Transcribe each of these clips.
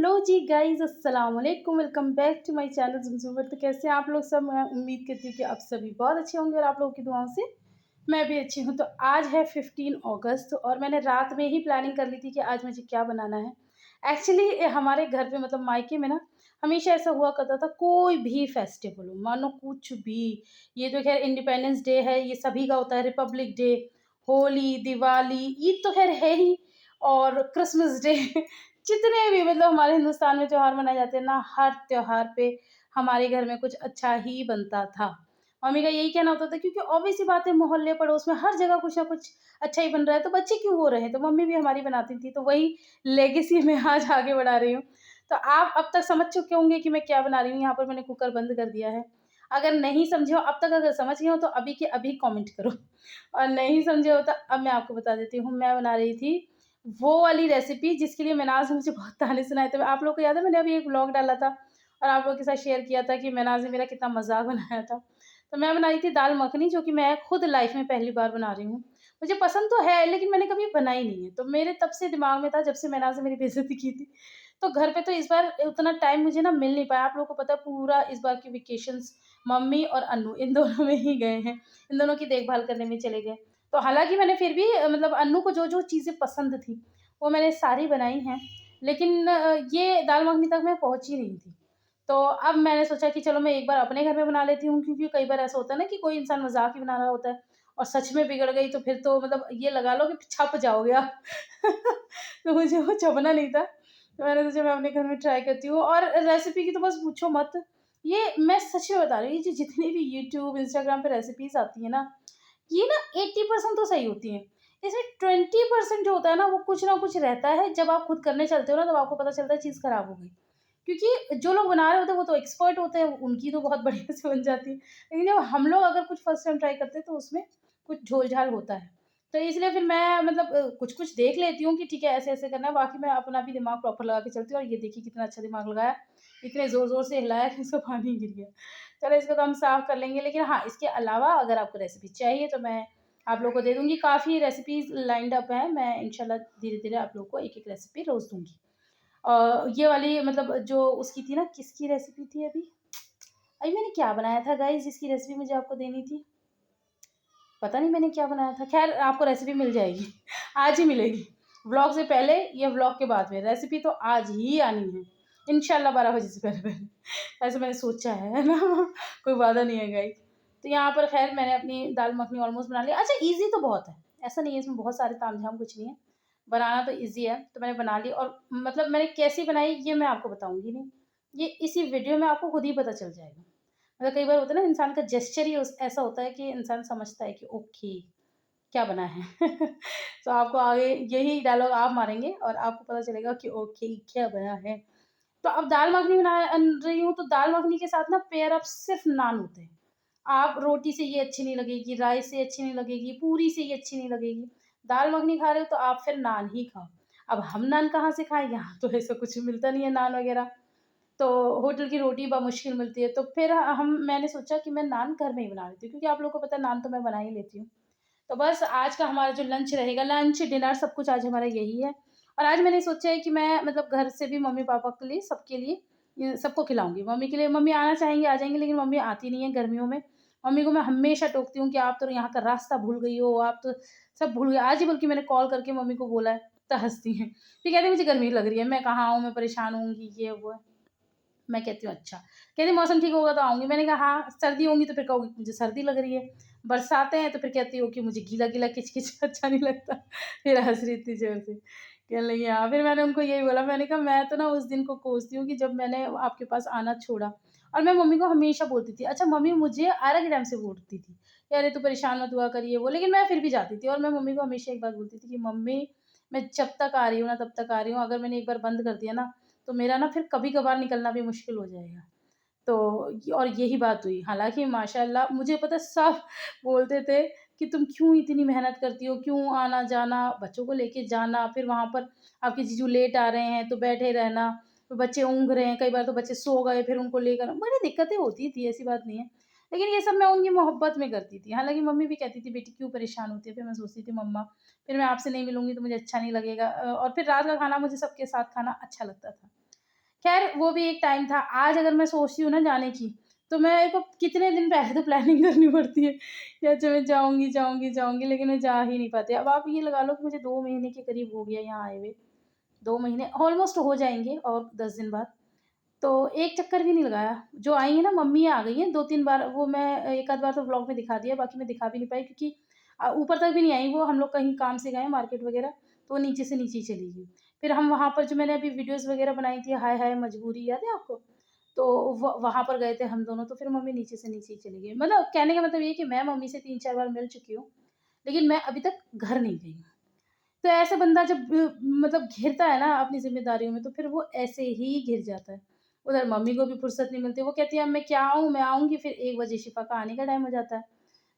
Hello जी guys, अस्सलाम वालेकुम। Welcome back to my channel Zumzum. तो कैसे हैं आप लोग सब? मैं उम्मीद करती हूँ कि आप सभी बहुत अच्छे होंगे और आप लोगों की दुआओं से मैं भी अच्छी हूँ। तो आज है 15 अगस्त और मैंने रात में ही प्लानिंग कर ली थी कि आज मुझे क्या बनाना है। एक्चुअली हमारे घर पे मतलब मायके में ना हमेशा ऐसा हुआ करता था, कोई भी फेस्टिवल हो, मानो कुछ भी। ये तो ख़ैर इंडिपेंडेंस डे है, ये सभी का होता है, रिपब्लिक डे, होली, दिवाली, ईद तो ख़ैर है ही और क्रिसमस डे जितने भी मतलब हमारे हिंदुस्तान में त्योहार मनाए जाते हैं ना, हर त्योहार पे हमारे घर में कुछ अच्छा ही बनता था। मम्मी का यही कहना होता था क्योंकि ऑब्वियस सी बात है, मोहल्ले पड़ोस में हर जगह कुछ ना कुछ अच्छा ही बन रहा है, तो बच्चे क्यों हो रहे हैं? तो मम्मी भी हमारी बनाती थी, तो वही लेगेसी मैं आज आगे बढ़ा रही हूँ। तो आप अब तक समझ चुके होंगे कि मैं क्या बना रही हूँ। यहाँ पर मैंने कुकर बंद कर दिया है। अगर नहीं समझे हो अब तक, अगर समझ गए हो तो अभी के अभी कमेंट करो और नहीं समझे हो तो अब मैं आपको बता देती हूँ। मैं बना रही थी वो वाली रेसिपी जिसके लिए मेनाज़ ने मुझे बहुत ताने सुनाए थे। आप लोगों को याद है, मैंने अभी एक व्लॉग डाला था और आप लोगों के साथ शेयर किया था कि मेनाज़ ने मेरा कितना मज़ाक बनाया था। तो मैं बना रही थी दाल मखनी, जो कि मैं खुद लाइफ़ में पहली बार बना रही हूँ। मुझे पसंद तो है लेकिन मैंने कभी बनाई नहीं है। तो मेरे तब से दिमाग में था जब से मेनाज़ ने मेरी बेइज़्ज़ती की थी। तो घर पे तो इस बार उतना टाइम मुझे ना मिल नहीं पाया। आप लोगों को पता है, पूरा इस बार की वेकेशंस मम्मी और अन्नू इन दोनों में ही गए हैं। इन दोनों की देखभाल करने में चले गए। तो हालाँकि मैंने फिर भी मतलब अन्नू को जो-जो चीज़ें पसंद थी, वो मैंने सारी बनाई हैं। लेकिन ये दाल मखनी तक मैं पहुँची नहीं थी। तो अब मैंने सोचा कि चलो मैं एक बार अपने घर में बना लेती हूँ, क्योंकि कई बार ऐसा होता है ना कि कोई इंसान मज़ाक ही बना रहा होता है और सच में बिगड़ गई तो फिर तो मतलब ये लगा लो कि छप जाओगे आप। तो मुझे वो छपना नहीं था। तो मैंने सोचा मैं अपने घर में ट्राई करती हूँ और रेसिपी की तो बस पूछो मत। ये मैं सच में बता रही हूँ, ये जो जितनी भी यूट्यूब, इंस्टाग्राम पे रेसिपीज़ आती हैं ना, ये ना 80% तो सही होती हैं। इसमें 20% जो होता है ना, वो कुछ ना कुछ रहता है। जब आप खुद करने चलते हो ना, तब आपको पता चलता है चीज़ खराब हो गई। क्योंकि जो लोग बना रहे होते हैं वो तो एक्सपर्ट होते हैं, उनकी तो बहुत बढ़िया से बन जाती है। लेकिन जब हम लोग अगर कुछ फर्स्ट टाइम ट्राई करते हैं तो उसमें कुछ झोल-झाल होता है। तो इसलिए फिर मैं मतलब कुछ-कुछ देख लेती हूँ कि ठीक है ऐसे-ऐसे करना है, बाकी मैं अपना भी दिमाग प्रॉपर लगा के चलती हूँ। और ये देखिए कितना अच्छा दिमाग लगाया, इतने ज़ोर-ज़ोर से हिलाया कि इसका पानी गिर गया। चलो इसको तो हम साफ कर लेंगे, लेकिन हाँ, इसके अलावा अगर आपको रेसिपी चाहिए तो मैं आप लोगों को दे दूँगी। काफ़ी रेसिपीज़ लाइन्ड अप हैं, मैं इंशाल्लाह धीरे-धीरे आप लोगों को एक-एक रेसिपी रोज़ दूँगी। ये वाली मतलब जो उसकी थी ना, किसकी रेसिपी थी अभी? अभी मैंने क्या बनाया था गाइज़ जिसकी रेसिपी मुझे आपको देनी थी? पता नहीं मैंने क्या बनाया था। ख़ैर आपको रेसिपी मिल जाएगी। आज ही मिलेगी। व्लॉग से पहले या व्लॉग के बाद में। रेसिपी तो आज ही आनी है। इंशाल्लाह 12 बजे से पहले-पहले। ऐसा मैंने सोचा है ना? कोई वादा नहीं है गाइज़। तो यहाँ पर ख़ैर मैंने अपनी दाल मखनी ऑलमोस्ट बना लिया। अच्छा, ईज़ी तो बहुत है। ऐसा नहीं है इसमें बहुत सारे तामझाम कुछ नहीं है। बनाना तो ईज़ी है, तो मैंने बना ली। और मतलब मैंने कैसी बनाई ये मैं आपको बताऊँगी नहीं। ये इसी वीडियो में आपको खुद ही पता चल जाएगा। मतलब कई बार होता है ना, इंसान का जेस्चर ही उस ऐसा होता है कि इंसान समझता है कि ओके, क्या बना है। तो आपको आगे यही डायलॉग आप मारेंगे और आपको पता चलेगा कि ओके, क्या बना है। तो अब दाल मखनी रही हूँ, तो दाल मखनी के साथ ना पेयर अप सिर्फ़ नान होते हैं। आप रोटी से ये अच्छी नहीं लगेगी, राइस से अच्छी नहीं लगेगी, पूरी से ये अच्छी नहीं लगेगी। दाल मखनी खा रहे हो तो आप फिर नान ही खाओ। अब हम नान कहाँ से खाएँ? यहाँ तो ऐसा कुछ मिलता नहीं है नान वग़ैरह। तो होटल की रोटी बमुश्किल मिलती है। तो फिर हम मैंने सोचा कि मैं नान घर में ही बना लेती हूँ, क्योंकि आप लोगों को पता है नान तो मैं बना ही लेती हूँ। तो बस आज का हमारा जो लंच रहेगा, लंच, डिनर सब कुछ आज हमारा यही है। और आज मैंने सोचा है कि मैं मतलब घर से भी मम्मी-पापा के लिए, सबके लिए सबको खिलाऊँगी। मम्मी के लिए, मम्मी आना चाहेंगी आ जाएँगी, लेकिन मम्मी आती नहीं है गर्मियों में। मम्मी को मैं हमेशा टोकती हूँ कि आप तो यहाँ का रास्ता भूल गई हो, आप तो सब भूल गई। आज ही बल्कि मैंने कॉल करके मम्मी को बोला है, तो हँसती हैं। फिर कहती हैं मुझे गर्मी लग रही है, मैं कहाँ आऊँ, मैं परेशान होंगी, ये वो है। मैं कहती हूँ अच्छा। कहती मौसम ठीक होगा तो आऊँगी। मैंने कहा हाँ, सर्दी होंगी तो फिर कहोगी मुझे सर्दी लग रही है। बरसातें हैं तो फिर कहती हो कि मुझे गीला-गीला किच-किच अच्छा नहीं लगता। फिर हँस रही इतनी ज़ोर से। कहने लगी हाँ, फिर मैंने उनको यही बोला, मैंने कहा मैं तो ना उस दिन को कोसती हूँ कि जब मैंने आपके पास आना छोड़ा। और मैं मम्मी को हमेशा बोलती थी, अच्छा मम्मी मुझे आरा के टाइम से बोलती थी कि अरे तू परेशान मत हुआ कर ये वो, लेकिन मैं फिर भी जाती थी। और मैं मम्मी को हमेशा एक बात बोलती थी कि मम्मी, मैं जब तक आ रही हूँ ना तब तक आ रही हूँ, अगर मैंने एक बार बंद कर दिया ना तो मेरा ना फिर कभी-कभार निकलना भी मुश्किल हो जाएगा। तो और यही बात हुई। हालाँकि माशाअल्लाह मुझे पता है सब बोलते थे कि तुम क्यों इतनी मेहनत करती हो? क्यों आना-जाना, बच्चों को लेके जाना, फिर वहाँ पर आपके जीजू लेट आ रहे हैं तो बैठे रहना, तो बच्चे ऊँघ रहे हैं, कई बार तो बच्चे सो गए फिर उनको लेकर बड़ी दिक्कतें होती थी, ऐसी बात नहीं है। लेकिन ये सब मैं उनकी मोहब्बत में करती थी। हालाँकि मम्मी भी कहती थी बेटी क्यों परेशान होती है? फिर मैं सोचती थी मम्मा, फिर मैं आपसे नहीं मिलूँगी तो मुझे अच्छा नहीं लगेगा। और फिर रात का खाना मुझे सबके साथ खाना अच्छा लगता था। ख़ैर वो भी एक टाइम था। आज अगर मैं सोचती हूँ ना जाने की, तो मेरे को कितने दिन पहले तो प्लानिंग करनी पड़ती है कि अच्छा मैं जाऊँगी, जाऊँगी, जाऊँगी, लेकिन मैं जा ही नहीं पाती। अब आप ये लगा लो कि मुझे 2 महीने के करीब हो गया यहाँ आए हुए। 2 महीने ऑलमोस्ट हो जाएँगे और 10 दिन बाद। तो एक चक्कर भी नहीं लगाया। जो आई हैं ना मम्मी आ गई हैं 2-3 बार, वो मैं एक आध बार तो व्लॉग में दिखा दिया, बाकी मैं दिखा भी नहीं पाई क्योंकि ऊपर तक भी नहीं आई वो, हम लोग कहीं काम से गए मार्केट वगैरह, तो वो नीचे से नीचे ही चली गई। फिर हम वहाँ पर जो मैंने अभी वीडियोज़ वगैरह बनाई थी, हाय हाय मजबूरी, याद है आपको? तो वहाँ पर गए थे हम दोनों, तो फिर मम्मी नीचे से नीचे ही चली गई। मतलब कहने का मतलब ये है कि मैं मम्मी से 3-4 बार मिल चुकी हूँ, लेकिन मैं अभी तक घर नहीं गई हूँ। तो ऐसा बंदा जब मतलब घिरता है ना अपनी ज़िम्मेदारियों में, तो फिर वो ऐसे ही घिर जाता है। उधर मम्मी को भी फुर्सत नहीं मिलती, वो कहती है अब मैं क्या आऊँ, मैं आऊँगी, फिर 1 बजे शिफ़ा का आने का टाइम हो जाता है।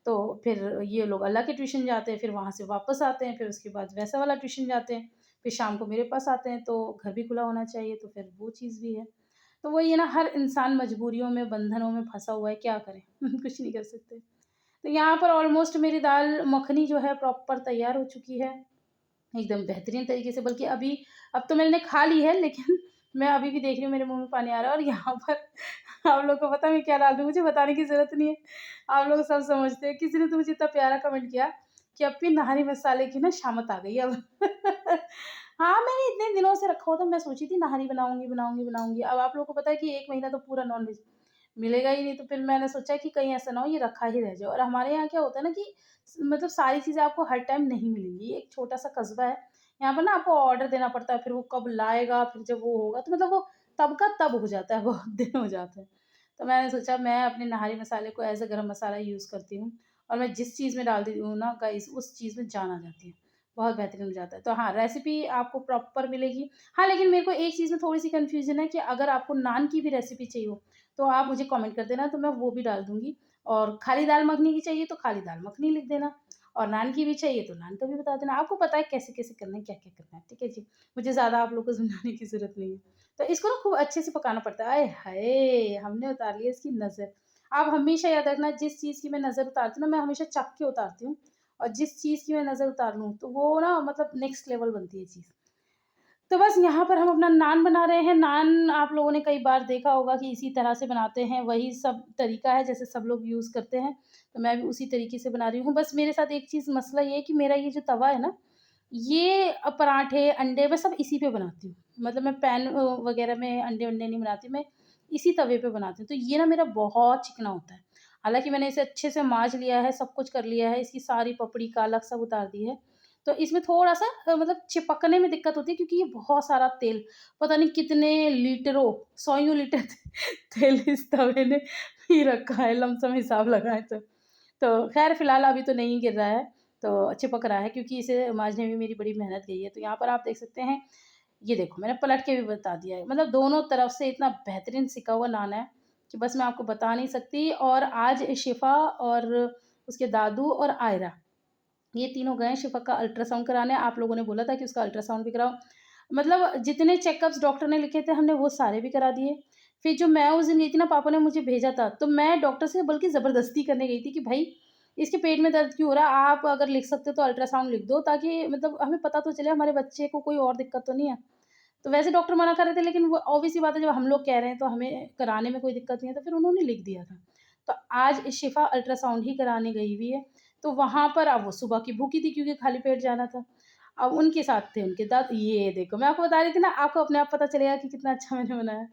तो फिर ये लोग अलग के ट्यूशन जाते हैं, फिर वहाँ से वापस आते हैं, फिर उसके बाद वैसा वाला ट्यूशन जाते हैं, फिर शाम को मेरे पास आते हैं, तो घर भी खुला होना चाहिए, तो फिर वो चीज़ भी है। तो वही है ना, हर इंसान मजबूरियों में, बंधनों में फँसा हुआ है, क्या करे? कुछ नहीं कर सकते। तो यहाँ पर ऑलमोस्ट मेरी दाल मखनी जो है प्रॉपर तैयार हो चुकी है। एकदम बेहतरीन तरीके से, बल्कि अभी अब तो मैंने खा ली है, लेकिन मैं अभी भी देख रही हूँ मेरे मुँह में पानी आ रहा है, और यहाँ पर आप लोग को पता है मैं क्या डाल रही हूँ? मुझे बताने की ज़रूरत नहीं है, आप लोग सब समझते हैं। किसी ने तो मुझे इतना प्यारा कमेंट किया कि "अपी नाहरी मसाले की ना शामत आ गई अब।" हाँ, मैंने इतने दिनों से रखा हुआ था, मैं सोची थी नाहरी बनाऊँगी, बनाऊँगी, बनाऊँगी। अब आप लोगों को पता है कि 1 महीना तो पूरा नॉन-वेज मिलेगा ही नहीं, तो फिर मैंने सोचा कि कहीं ऐसा ना हो ये रखा ही रह जाए। और हमारे यहाँ क्या होता है ना कि मतलब सारी चीज़ें आपको हर टाइम नहीं मिलेंगी। एक छोटा-सा कस्बा है, यहाँ पर ना आपको ऑर्डर देना पड़ता है, फिर वो कब लाएगा, फिर जब वो होगा तो मतलब वो तब का तब हो जाता है, बहुत दिन हो जाते हैं। तो मैंने सोचा मैं अपने नहारी मसाले को एज़ अ गरम मसाला यूज़ करती हूँ, और मैं जिस चीज़ में डालती हूँ ना गाइस, उस चीज़ में जान आ जाती है। बहुत बेहतरीन हो जाता है। तो हाँ, रेसिपी आपको प्रॉपर मिलेगी। हाँ, लेकिन मेरे को एक चीज़ में थोड़ी-सी कन्फ्यूज़न है कि अगर आपको नान की भी रेसिपी चाहिए हो, तो आप मुझे कमेंट कर देना, तो मैं वो भी डाल दूँगी। और खाली दाल मखनी की चाहिए तो खाली दाल मखनी लिख देना, और नान की भी चाहिए तो नान का भी बता देना। आपको पता है कैसे-कैसे करना है, क्या-क्या करना है, ठीक है जी? मुझे ज़्यादा आप लोगों को समझाने की ज़रूरत नहीं है। तो इसको ना खूब अच्छे से पकाना पड़ता है। आय हाय! हमने उतार लिया इसकी नज़र। आप हमेशा याद रखना, जिस चीज़ की मैं नज़र उतारती हूँ ना, मैं हमेशा चाक के उतारती हूँ, और जिस चीज़ की मैं नज़र उतार लूँ, तो वो ना मतलब नेक्स्ट लेवल बनती है चीज़। तो बस यहाँ पर हम अपना नान बना रहे हैं। नान आप लोगों ने कई बार देखा होगा कि इसी तरह से बनाते हैं, वही सब तरीका है जैसे सब लोग यूज़ करते हैं, तो मैं भी उसी तरीके से बना रही हूँ। बस मेरे साथ एक चीज़ मसला ये है कि मेरा ये जो तवा है ना, ये पराठे, अंडे मैं सब इसी पे बनाती हूँ। मतलब मैं पैन वग़ैरह में अंडे-वंडे नहीं बनाती, मैं इसी तवे पे बनाती हूँ। तो ये ना मेरा बहुत चिकना होता है। हालाँकि मैंने इसे अच्छे से माँज लिया है, सब कुछ कर लिया है, इसकी सारी पपड़ी, कालक सब उतार दी है। तो इसमें थोड़ा-सा मतलब चिपकने में दिक्कत होती है क्योंकि ये बहुत सारा तेल, पता नहीं कितने लीटरों, सौयों लीटर तेल इस तवे ने पी रखा है, लमसम हिसाब लगाएँ तो। तो ख़ैर फ़िलहाल अभी तो नहीं गिर रहा है, तो चिपक रहा है क्योंकि इसे माँजने में मेरी बड़ी मेहनत गई है। तो यहाँ पर आप देख सकते हैं, ये देखो मैंने पलट के भी बता दिया है। मतलब दोनों तरफ से इतना बेहतरीन सिका हुआ नान है कि बस मैं आपको बता नहीं सकती। और आज शिफ़ा और उसके दादू और आयरा, ये तीनों गए शिफ़ा का अल्ट्रासाउंड कराने। आप लोगों ने बोला था कि उसका अल्ट्रासाउंड भी कराओ। मतलब जितने चेकअप्स डॉक्टर ने लिखे थे हमने वो सारे भी करा दिए। फिर जो मैं उस दिन गई थी ना, पापा ने मुझे भेजा था, तो मैं डॉक्टर से बल्कि ज़बरदस्ती करने गई थी कि भई इसके पेट में दर्द क्यों हो रहा है? आप अगर लिख सकते हो तो अल्ट्रासाउंड लिख दो, ताकि मतलब हमें पता तो चले हमारे बच्चे को कोई और दिक्कत तो नहीं है। तो वैसे डॉक्टर मना कर रहे थे, लेकिन वो ऑब्वियस सी बात है जब हम लोग कह रहे हैं तो हमें कराने में कोई दिक्कत नहीं है, तो फिर उन्होंने लिख दिया था। तो आज शिफ़ा अल्ट्रासाउंड ही कराने गई हुई है। तो वहाँ पर अब वो सुबह की भूखी थी क्योंकि खाली पेट जाना था। अब उनके साथ थे उनके ये देखो मैं आपको बता रही थी ना, आपको अपने आप पता चलेगा कि कितना अच्छा मैंने बनाया।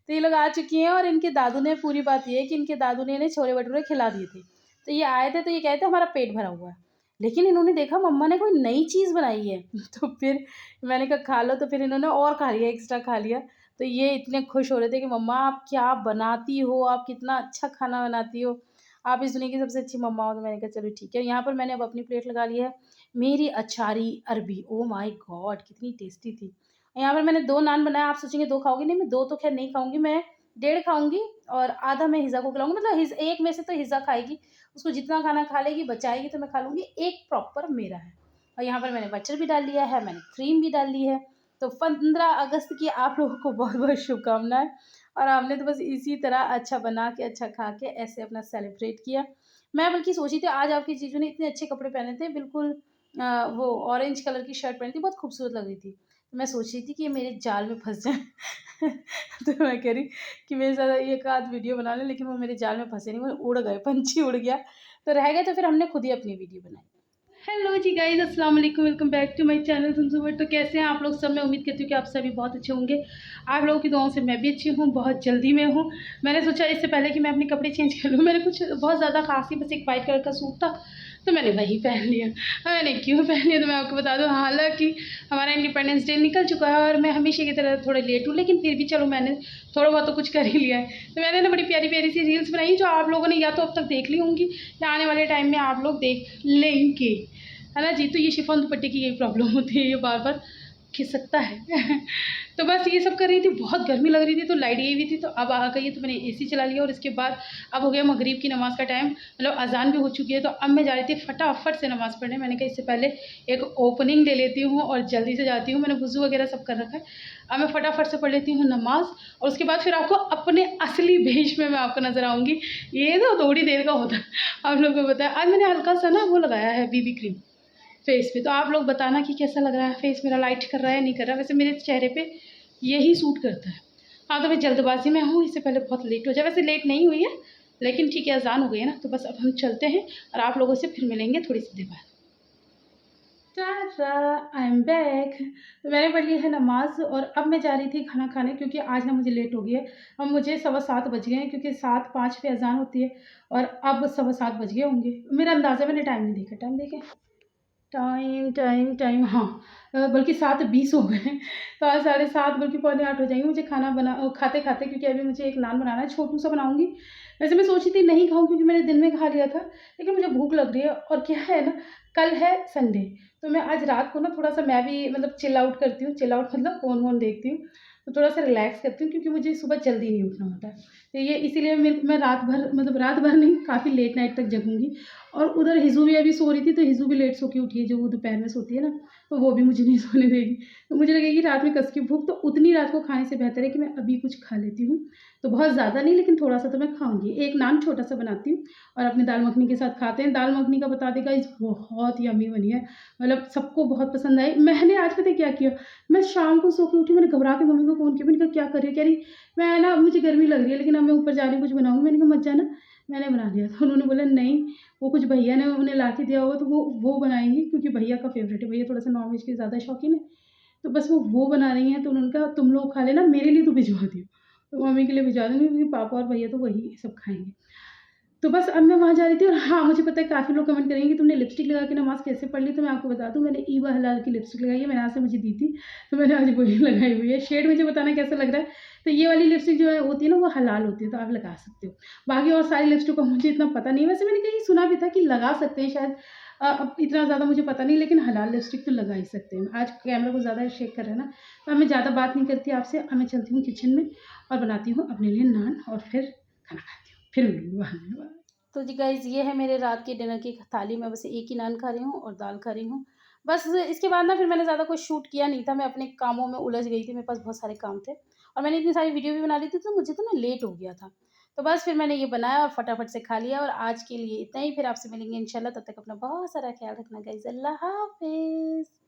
तो ये लोग आ चुकी हैं, और इनके दादू ने, पूरी बात ये है कि इनके दादू ने इन्हें छोले-भटूरे खिला दिए थे। तो ये आए थे तो ये कह रहे थे हमारा पेट भरा हुआ है। लेकिन इन्होंने देखा मम्मा ने कोई नई चीज़ बनाई है तो फिर मैंने कहा खा लो, तो फिर इन्होंने और खा लिया, एक्स्ट्रा खा लिया। तो ये इतने खुश हो रहे थे कि मम्मा आप क्या बनाती हो? आप कितना अच्छा खाना बनाती हो? आप इस दुनिया की सबसे अच्छी मम्मा हो। तो मैंने कहा चलो ठीक है। यहाँ पर मैंने अब अपनी प्लेट लगा ली है। मेरी अचारी अरबी, ओह माय गॉड! कितनी टेस्टी थी। यहाँ पर मैंने 2 नान बनाए, आप सोचेंगे 2 खाओगी? नहीं, मैं 2 तो ख़ैर नहीं खाऊँगी, मैं डेढ़ खाऊँगी और आधा मैं हिज़्ज़ा को खिलाऊँगी। मतलब हिज़ एक में से तो हिज़्ज़ा खाएगी, उसको जितना खाना खा लेगी, बचाएगी तो मैं खा लूँगी, एक प्रॉपर मेरा है। और यहाँ पर मैंने बटर भी डाल लिया है, मैंने क्रीम भी डाल ली है। तो 15 अगस्त की आप लोगों को बहुत-बहुत शुभकामनाएँ। और हमने तो बस इसी तरह अच्छा बना के, अच्छा खा के ऐसे अपना सेलिब्रेट किया। मैं बल्कि सोची थी आज आपकी जीजू ने इतने अच्छे कपड़े पहने थे, बिल्कुल वो ऑरेंज कलर की शर्ट पहनी थी, बहुत खूबसूरत लग रही थी। तो मैं सोच रही थी कि ये मेरे जाल में फँस जाए। तो मैं कह रही कि मेरे साथ एक आध वीडियो बना लें, लेकिन वो मेरे जाल में फँसे नहीं, वो उड़ गए, पंछी उड़ गया, तो रह गए, तो फिर हमने खुद ही अपनी वीडियो बनाई। हेलो जी गाइज़, अस्सलाम वालेकुम, welcome back to my channel Zumzum. तो कैसे हैं आप लोग सब? मैं उम्मीद करती हूँ कि आप सभी बहुत अच्छे होंगे। आप लोगों की दुआओं से मैं भी अच्छी हूँ, बहुत जल्दी में हूँ। मैंने सोचा इससे पहले कि मैं अपने कपड़े चेंज कर लूँ, मैंने कुछ बहुत ज़्यादा ख़ास नहीं, बस एक वाइट कलर का सूट था, तो मैंने वही पहन लिया। मैंने क्यों पहन लिया तो मैं आपको बता दूँ, हालाँकि हमारा इंडिपेंडेंस डे निकल चुका है और मैं हमेशा की तरह थोड़ा लेट हूँ, लेकिन फिर भी चलो मैंने थोड़ा बहुत तो कुछ कर ही लिया है। तो मैंने ना बड़ी प्यारी-प्यारी सी रील्स बनाई, जो आप लोगों ने या तो अब तक देख ली होंगी या आने वाले टाइम में आप लोग देख लेंगे। है ना जी? तो ये शिफॉन दुपट्टे की यही प्रॉब्लम होती है, ये बार-बार खिसकता है। तो बस ये सब कर रही थी, बहुत गर्मी लग रही थी, तो लाइट गई हुई थी, तो अब आ गई है, तो मैंने एसी चला लिया और इसके बाद अब हो गया मगरिब की नमाज़ का टाइम, मतलब अज़ान भी हो चुकी है, तो अब मैं जा रही थी फटाफट से नमाज़ पढ़ने। मैंने कहा इससे पहले एक ओपनिंग ले लेती हूँ और जल्दी से जाती हूँ। मैंने वुज़ू वगैरह सब कर रखा है। अब मैं फटाफट से पढ़ लेती हूँ नमाज़ और उसके बाद फिर आपको अपने असली भेष में मैं आपको नज़र आऊँगी। ये तो थोड़ी देर का होता है, आप लोगों को पता है। आज मैंने हल्का-सा ना वो लगाया है बीबी क्रीम फेस पे, तो आप लोग बताना कि कैसा लग रहा है, फेस मेरा लाइट कर रहा है या नहीं कर रहा है। वैसे मेरे चेहरे पे यही सूट करता है। हाँ, तो मैं जल्दबाज़ी में हूँ, इससे पहले बहुत लेट हो जाए। वैसे लेट नहीं हुई है, लेकिन ठीक है, अज़ान हो गई है ना, तो बस अब हम चलते हैं और आप लोगों से फिर मिलेंगे थोड़ी सी देर बाद। Tata, I am back. तो मैंने पढ़ ली है नमाज़ और अब मैं जा रही थी खाना खाने, क्योंकि आज ना मुझे लेट हो गई है। अब मुझे 7:15 बज गए हैं, क्योंकि 7:05 पे अज़ान होती है और अब 7:15 बज गए होंगे। मेरा अंदाज़ा, मैंने टाइम नहीं देखा। टाइम देखें? टाइम हाँ, बल्कि 7:20 हो गए हैं। तो आज 7:30 बल्कि पौने 8 हो जाएँगे मुझे खाना खाते-खाते, क्योंकि अभी मुझे एक नान बनाना है, छोटू-सा बनाऊँगी। वैसे मैं सोची थी नहीं खाऊँ, क्योंकि मैंने दिन में खा लिया था, लेकिन मुझे भूख लग रही है और क्या है ना, कल है संडे, तो मैं आज रात को ना थोड़ा-सा मैं भी मतलब चिल आउट करती हूँ। चिल आउट मतलब फ़ोन-वोन देखती हूँ, तो थोड़ा-सा रिलैक्स करती हूँ, क्योंकि मुझे सुबह जल्दी नहीं उठना होता है। तो ये इसीलिए मैं रात भर, मतलब रात भर नहीं, काफ़ी लेट नाइट तक जगूँगी। और उधर हिज़ू भी अभी सो रही थी, तो हिज़ू भी लेट सो के उठी है, जो वो दोपहर में सोती है ना, तो वो भी मुझे नहीं सोने देगी। तो मुझे लगेगी रात में कस की भूख, तो उतनी रात को खाने से बेहतर है कि मैं अभी कुछ खा लेती हूँ। तो बहुत ज़्यादा नहीं, लेकिन थोड़ा-सा तो मैं खाऊँगी। एक नान छोटा-सा बनाती हूँ और अपनी दाल मखनी के साथ खाते हैं। दाल मखनी का बता दें गाइस, बहुत यम्मी बनी है, मतलब सबको बहुत पसंद आई। मैंने आज पता है क्या किया, मैं शाम को सो के उठी, मैंने घबरा के मम्मी को फ़ोन किया, मैंने कहा क्या कर रही है? कह रही मैं ना, मुझे गर्मी लग रही है, लेकिन अब मैं ऊपर जा रही हूँ, कुछ बनाऊँगी। मैंने कहा मत जाना, मैंने बना लिया। तो उन्होंने बोला नहीं, वो कुछ भैया ने उन्हें ला के दिया होगा, तो वो बनाएँगी, क्योंकि भैया का फ़ेवरेट है। भैया थोड़ा-सा नॉन-वेज के ज़्यादा शौकीन है, तो बस वो बना रही हैं, तो उन्होंने कहा तुम लोग खा लेना, मेरे लिए तो भिजवा दियो। तो मम्मी के लिए भिजवा दूँगी, क्योंकि पापा और भैया तो वही सब खाएँगे। तो बस अब मैं वहाँ जा रही थी और हाँ, मुझे पता है काफ़ी लोग कमेंट करेंगे कि तुमने लिपस्टिक लगा के नमाज़ कैसे पढ़ ली? तो मैं आपको बता दूँ, मैंने ईवा हलाल की लिपस्टिक लगाई है, मेरे यहाँ से मुझे दी थी, तो मैंने आज वही लगाई हुई है। शेड मुझे बताना कैसा लग रहा है? तो ये वाली लिपस्टिक जो है होती है ना, वो हलाल होती है, तो आप लगा सकते हो। बाकी और सारी लिपस्टिक का मुझे इतना पता नहीं है, वैसे मैंने कहीं सुना भी था कि लगा सकते हैं शायद, अब इतना ज़्यादा मुझे पता नहीं, लेकिन हलाल लिपस्टिक तो लगा ही सकते हैं। आज कैमरा को ज़्यादा शेक कर रहा है ना, तो अब मैं ज़्यादा बात नहीं करती आपसे, अब मैं चलती हूँ किचन में और बनाती हूँ अपने लिए नान और फिर खाना खाती हूँ। फिर मिलूँगी बाद में। तो जी गाइज़, ये है मेरे रात के डिनर की थाली में, बस एक ही नान खा रही हूँ और दाल खा रही हूँ। बस इसके बाद ना फिर मैंने ज़्यादा कुछ शूट किया नहीं था, मैं अपने कामों में उलझ गई थी, मेरे पास बहुत सारे काम थे और मैंने इतनी सारी वीडियो भी बना ली थी, तो मुझे तो ना लेट हो गया था। तो बस फिर मैंने ये बनाया और फटाफट से खा लिया और आज के लिए इतना ही, फिर आपसे मिलेंगे इंशाल्लाह, तब तक अपना बहुत सारा ख़्याल रखना गाइज़। अल्लाह हाफ़िज़।